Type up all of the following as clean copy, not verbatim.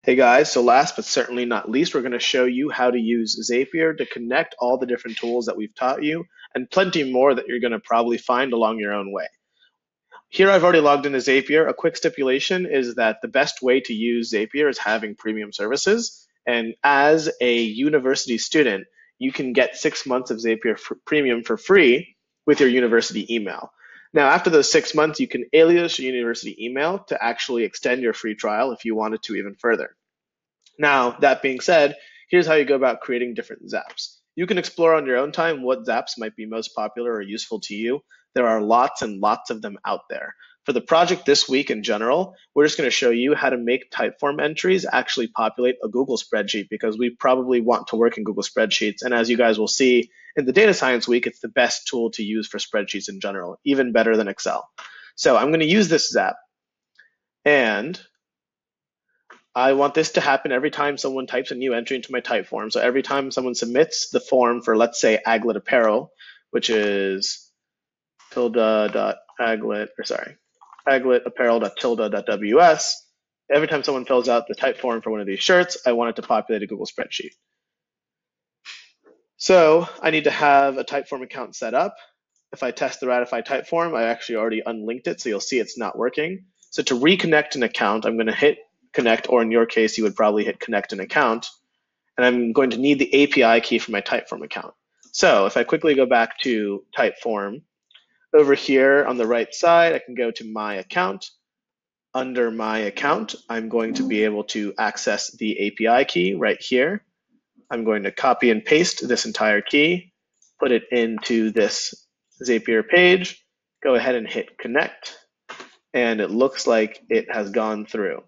Hey guys, so last but certainly not least, we're going to show you how to use Zapier to connect all the different tools that we've taught you and plenty more that you're going to probably find along your own way. Here I've already logged into Zapier. A quick stipulation is that the best way to use Zapier is having premium services. And as a university student, you can get 6 months of Zapier Premium for free with your university email. Now, after those 6 months, you can alias your university email to actually extend your free trial if you wanted to even further. Now, that being said, here's how you go about creating different zaps. You can explore on your own time what zaps might be most popular or useful to you. There are lots and lots of them out there. For the project this week in general, we're just going to show you how to make typeform entries actually populate a Google spreadsheet because we probably want to work in Google spreadsheets. And as you guys will see in the data science week, it's the best tool to use for spreadsheets in general, even better than Excel. So I'm going to use this zap, and I want this to happen every time someone types a new entry into my type form. So every time someone submits the form for, let's say, Aglet Apparel, which is agletapparel.tilde.ws, every time someone fills out the type form for one of these shirts, I want it to populate a Google spreadsheet. So I need to have a typeform account set up. If I test the ratify type form, I actually already unlinked it, so you'll see it's not working. So to reconnect an account, I'm going to hit connect, or in your case, you would probably hit connect an account. And I'm going to need the API key for my typeform account. So if I quickly go back to typeform, over here on the right side, I can go to my account. Under my account, I'm going to be able to access the API key right here. I'm going to copy and paste this entire key, put it into this Zapier page, go ahead and hit connect, and it looks like it has gone through.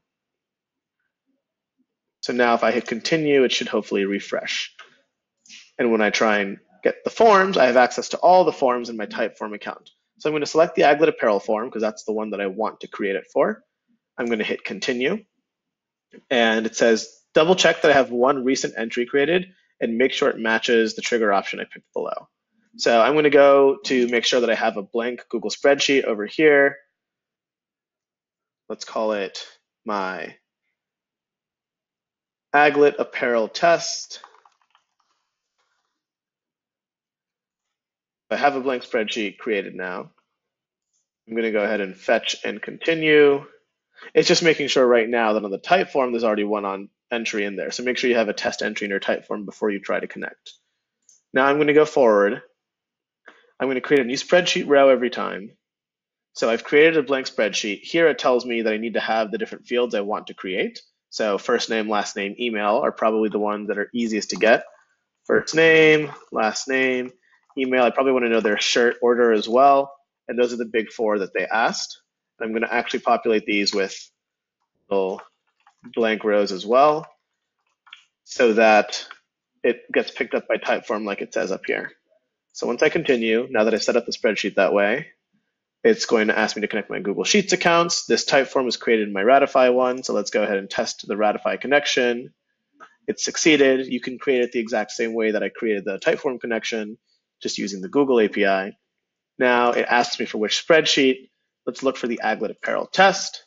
So now if I hit continue, it should hopefully refresh. And when I try and get the forms, I have access to all the forms in my typeform account. So I'm going to select the Aglet Apparel form because that's the one that I want to create it for. I'm going to hit continue. And it says, double check that I have one recent entry created and make sure it matches the trigger option I picked below. So I'm going to go to make sure that I have a blank Google spreadsheet over here. Let's call it my Aglet Apparel test. I have a blank spreadsheet created now. I'm going to go ahead and fetch and continue. It's just making sure right now that on the type form, there's already one on entry in there. So make sure you have a test entry in your type form before you try to connect. Now I'm going to go forward. I'm going to create a new spreadsheet row every time. So I've created a blank spreadsheet. Here it tells me that I need to have the different fields I want to create. So first name, last name, email are probably the ones that are easiest to get. First name, last name, email. I probably want to know their shirt order as well. And those are the big four that they asked. I'm going to actually populate these with little blank rows as well so that it gets picked up by typeform like it says up here. So once I continue, now that I set up the spreadsheet that way, it's going to ask me to connect my Google Sheets accounts. This typeform was created in my Ratify one, so let's go ahead and test the Ratify connection. It succeeded. You can create it the exact same way that I created the typeform connection, just using the Google API. Now it asks me for which spreadsheet. Let's look for the Aglet Apparel test.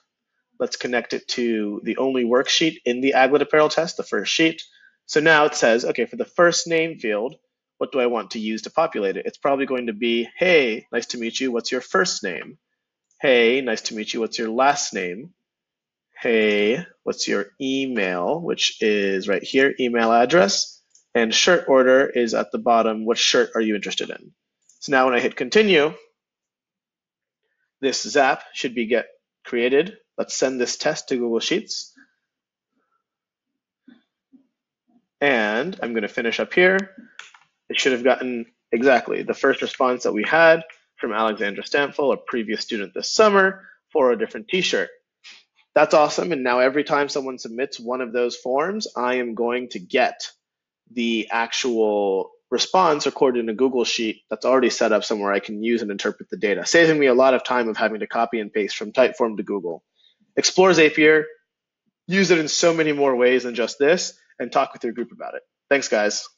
Let's connect it to the only worksheet in the Aglet Apparel test, the first sheet. So now it says, okay, for the first name field, what do I want to use to populate it? It's probably going to be, hey, nice to meet you, what's your first name? Hey, nice to meet you, what's your last name? Hey, what's your email, which is right here, email address. And shirt order is at the bottom, what shirt are you interested in? So now when I hit continue, this zap should be get created. Let's send this test to Google Sheets. And I'm going to finish up here. It should have gotten exactly the first response that we had from Alexandra Stamfel, a previous student this summer, for a different t-shirt. That's awesome. And now every time someone submits one of those forms, I am going to get the actual response recorded in a Google Sheet that's already set up somewhere I can use and interpret the data, saving me a lot of time of having to copy and paste from Typeform to Google. Explore Zapier, use it in so many more ways than just this, and talk with your group about it. Thanks, guys.